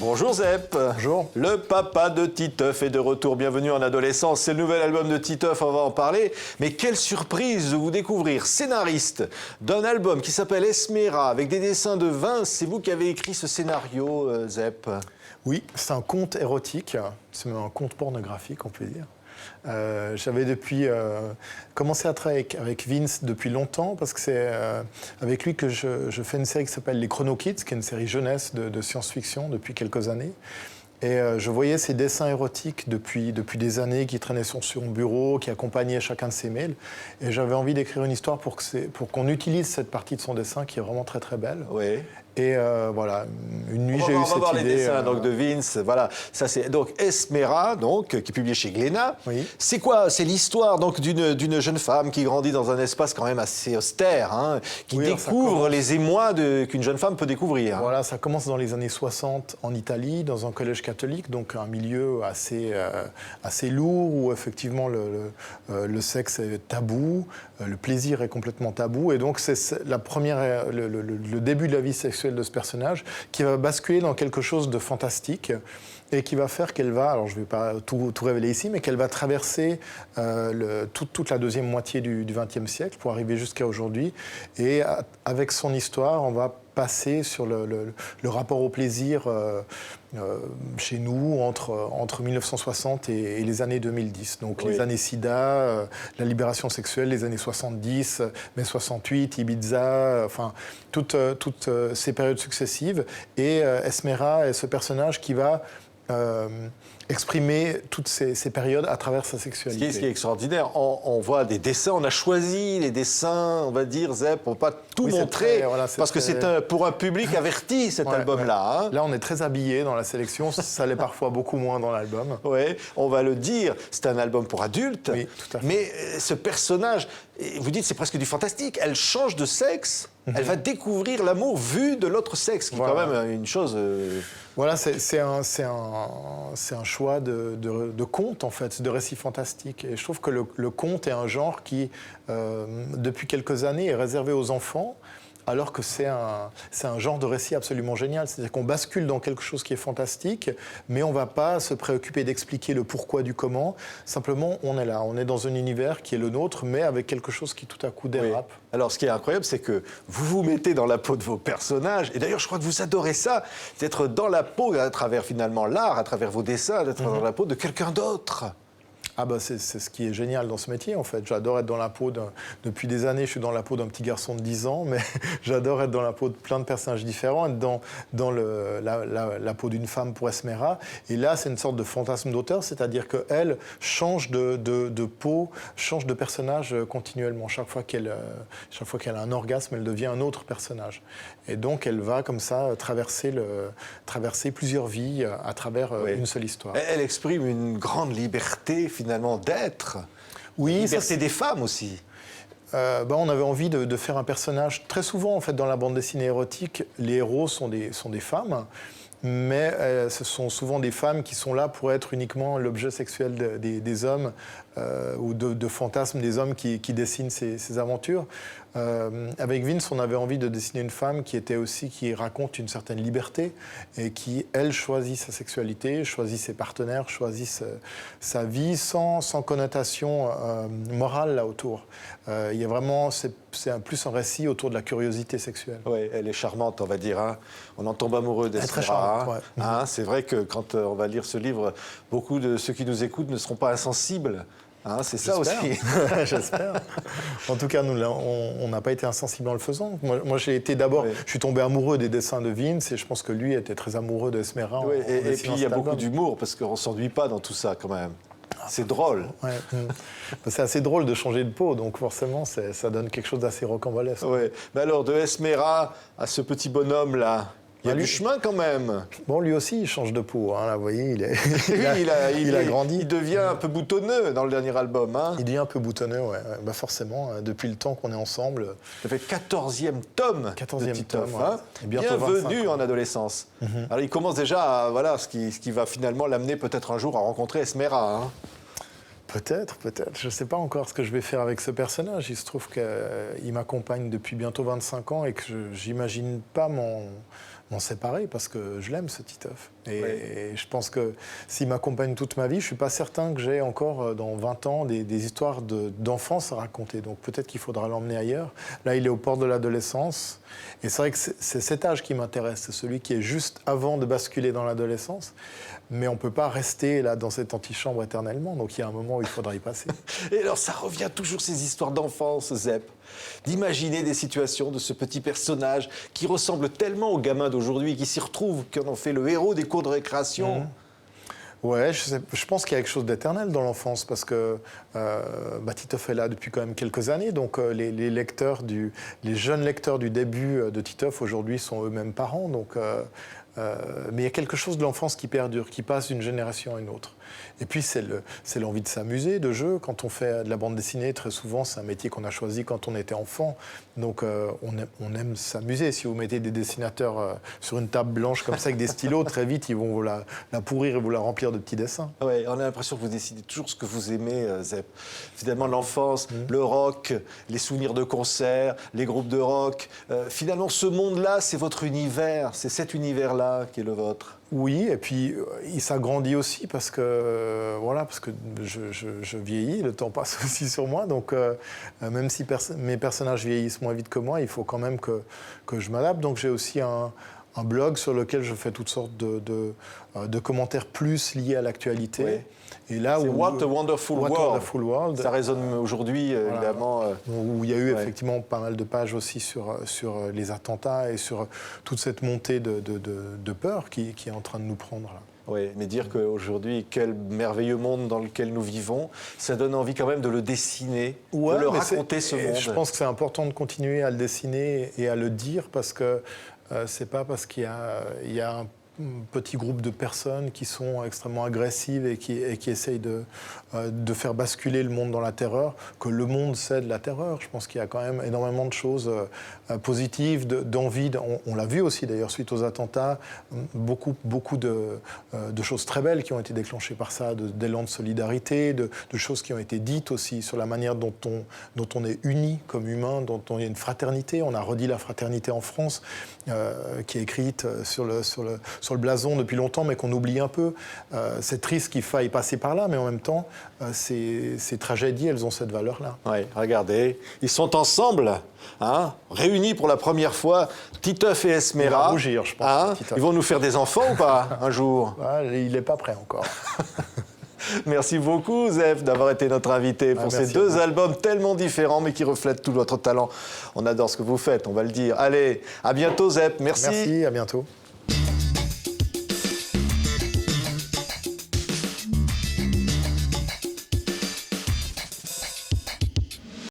Bonjour Zep. Bonjour. Le papa de Titeuf est de retour. Bienvenue en adolescence. C'est le nouvel album de Titeuf, on va en parler. Mais quelle surprise de vous découvrir scénariste d'un album qui s'appelle Esmera, avec des dessins de Vince. C'est vous qui avez écrit ce scénario, Zep? Oui, c'est un conte érotique. C'est même un conte pornographique, on peut dire. J'avais depuis commencé à travailler avec Vince depuis longtemps parce que c'est avec lui que je fais une série qui s'appelle Les Chrono Kids, qui est une série jeunesse de science-fiction depuis quelques années. Et je voyais ces dessins érotiques depuis des années qui traînaient sur son bureau, qui accompagnaient chacun de ses mails. Et j'avais envie d'écrire une histoire pour qu'on utilise cette partie de son dessin qui est vraiment très très belle. Oui. Et voilà, une nuit j'ai eu cette idée. On va voir les dessins donc, de Vince. Voilà, ça c'est donc Esmera, donc qui est publié chez Glénat. Oui. C'est quoi? C'est l'histoire donc d'une jeune femme qui grandit dans un espace quand même assez austère, hein, qui découvre les émois qu'une jeune femme peut découvrir. Hein. Voilà, ça commence dans les années 60 en Italie, dans un collège catholique, donc un milieu assez lourd où effectivement le sexe est tabou, le plaisir est complètement tabou, et donc c'est le début de la vie sexuelle de ce personnage qui va basculer dans quelque chose de fantastique et qui va faire qu'elle va, alors je ne vais pas tout révéler ici, mais qu'elle va traverser toute la deuxième moitié du XXe siècle pour arriver jusqu'à aujourd'hui. Et avec son histoire, on va passer sur le rapport au plaisir chez nous entre 1960 et les années 2010. Donc les années SIDA, la libération sexuelle, les années 70, mai 68, Ibiza, enfin toutes ces périodes successives. Et Esmera est ce personnage qui va exprimer toutes ces périodes à travers sa sexualité. Ce qui est extraordinaire, on voit des dessins, on a choisi les dessins, on va dire, Zep, pour ne pas tout montrer, parce que c'est pour un public averti, cet album-là. Hein. Là, on est très habillé dans la sélection, ça l'est parfois beaucoup moins dans l'album. Oui, on va le dire, c'est un album pour adultes, oui, tout à fait. Mais ce personnage, vous dites c'est presque du fantastique, elle change de sexe, elle va découvrir l'amour vu de l'autre sexe, qui est quand même une chose... Voilà, c'est un choix de conte, en fait, de récit fantastique. Et je trouve que le conte est un genre qui, depuis quelques années, est réservé aux enfants, alors que c'est un genre de récit absolument génial. C'est-à-dire qu'on bascule dans quelque chose qui est fantastique, mais on ne va pas se préoccuper d'expliquer le pourquoi du comment. Simplement, on est là, on est dans un univers qui est le nôtre, mais avec quelque chose qui tout à coup dérape. Oui. Alors, ce qui est incroyable, c'est que vous vous mettez dans la peau de vos personnages. Et d'ailleurs, je crois que vous adorez ça, d'être dans la peau, à travers finalement l'art, à travers vos dessins, d'être dans la peau de quelqu'un d'autre. Ah bah c'est ce qui est génial dans ce métier, en fait. J'adore être dans la peau depuis des années, je suis dans la peau d'un petit garçon de 10 ans, mais j'adore être dans la peau de plein de personnages différents, être dans la peau d'une femme pour Esmera. Et là, c'est une sorte de fantasme d'auteur, c'est-à-dire qu'elle change de peau, change de personnage continuellement. Chaque fois qu'elle a un orgasme, elle devient un autre personnage. Et donc, elle va comme ça traverser plusieurs vies à travers une seule histoire. Elle exprime une grande liberté, finalement, d'être. Oui, liberté des femmes aussi. On avait envie de faire un personnage. Très souvent, en fait, dans la bande dessinée érotique, les héros sont des femmes, mais ce sont souvent des femmes qui sont là pour être uniquement l'objet sexuel des hommes ou de fantasmes des hommes qui dessinent ces aventures. Avec Vince, on avait envie de dessiner une femme qui raconte une certaine liberté et qui, elle, choisit sa sexualité, choisit ses partenaires, choisit sa vie sans connotation morale là autour. Il y a vraiment, c'est plus un récit autour de la curiosité sexuelle. Oui, elle est charmante, on va dire. Hein. On en tombe amoureux d'Esmera. Très charmante, hein. C'est vrai que quand on va lire ce livre, beaucoup de ceux qui nous écoutent ne seront pas insensibles. Hein, c'est ça aussi. J'espère. En tout cas, on n'a pas été insensible en le faisant. Moi j'ai été d'abord, je suis tombé amoureux des dessins de Vince et je pense que lui était très amoureux d'Esmera. Oui, et puis il y a beaucoup d'humour parce qu'on ne s'ennuie pas dans tout ça quand même. C'est drôle. Ouais. C'est assez drôle de changer de peau, donc forcément ça donne quelque chose d'assez rocambolesque. Oui. Mais alors de Esmera à ce petit bonhomme là. Il y a du chemin quand même. Bon, lui aussi, il change de peau. Hein, là, vous voyez, il a grandi. Il devient un peu boutonneux dans le dernier album. Hein. Il devient un peu boutonneux, oui. Bah forcément, depuis le temps qu'on est ensemble. Ça fait 14e tome de Titeuf. Hein. Bienvenue en adolescence. Alors, il commence déjà à, ce qui va finalement l'amener peut-être un jour à rencontrer Esmera. Hein. Peut-être. Je ne sais pas encore ce que je vais faire avec ce personnage. Il se trouve qu'il m'accompagne depuis bientôt 25 ans et que je n'imagine pas m'en séparer parce que je l'aime, ce Titeuf. Et je pense que s'il m'accompagne toute ma vie, je ne suis pas certain que j'ai encore dans 20 ans des histoires d'enfance à raconter. Donc peut-être qu'il faudra l'emmener ailleurs. Là, il est au port de l'adolescence. Et c'est vrai que c'est cet âge qui m'intéresse. C'est celui qui est juste avant de basculer dans l'adolescence. Mais on ne peut pas rester là dans cette antichambre éternellement. Donc il y a un moment où il faudra y passer. Et alors ça revient toujours ces histoires d'enfance, Zep. D'imaginer des situations de ce petit personnage qui ressemble tellement aux gamins d'aujourd'hui, qui s'y retrouvent, qui en ont fait le héros des cours de récréation. Ouais, je pense qu'il y a quelque chose d'éternel dans l'enfance parce que Titeuf est là depuis quand même quelques années, donc les jeunes lecteurs du début de Titeuf aujourd'hui sont eux-mêmes parents, donc mais il y a quelque chose de l'enfance qui perdure, qui passe d'une génération à une autre. Et puis c'est l'envie de s'amuser, de jeu. Quand on fait de la bande dessinée, très souvent c'est un métier qu'on a choisi quand on était enfant, donc on aime s'amuser. Si vous mettez des dessinateurs sur une table blanche comme ça avec des stylos, très vite ils vont vous la pourrir et vous la remplir de petits dessins. Ouais, on a l'impression que vous décidez toujours ce que vous aimez, Zep. Finalement, l'enfance, le rock, les souvenirs de concerts, les groupes de rock. Finalement, ce monde-là, c'est votre univers. C'est cet univers-là qui est le vôtre. Oui, et puis il s'agrandit aussi parce que je vieillis, le temps passe aussi sur moi. Donc même si mes personnages vieillissent moins vite que moi, il faut quand même que je m'adapte. Donc j'ai aussi un blog sur lequel je fais toutes sortes de commentaires plus liés à l'actualité. Oui. Et là c'est où What a Wonderful World. Ça résonne aujourd'hui, voilà, évidemment. Où il y a eu effectivement pas mal de pages aussi sur les attentats et sur toute cette montée de peur qui est en train de nous prendre là. Oui, mais dire qu'aujourd'hui, quel merveilleux monde dans lequel nous vivons, ça donne envie quand même de le dessiner, de le raconter ce monde. Je pense que c'est important de continuer à le dessiner et à le dire parce que c'est pas parce qu'il y a un petit groupe de personnes qui sont extrêmement agressives et qui essayent de faire basculer le monde dans la terreur, que le monde cède la terreur. Je pense qu'il y a quand même énormément de choses positives, d'envie. On l'a vu aussi d'ailleurs suite aux attentats, beaucoup de choses très belles qui ont été déclenchées par ça, d'élan de solidarité, de choses qui ont été dites aussi sur la manière dont on est unis comme humains, dont on a une fraternité. On a redit la fraternité en France, qui est écrite sur le blason depuis longtemps, mais qu'on oublie un peu. C'est triste qu'il faille passer par là, mais en même temps, ces tragédies, elles ont cette valeur-là. Oui, regardez, ils sont ensemble, réunis pour la première fois, Titeuf et Esméra. Il va rougir, je pense. Ils vont nous faire des enfants ou pas, un jour? Il n'est pas prêt encore. Merci beaucoup, Zef, d'avoir été notre invité pour ces deux albums tellement différents, mais qui reflètent tout votre talent. On adore ce que vous faites, on va le dire. Allez, à bientôt, Zef. Merci. Merci, à bientôt.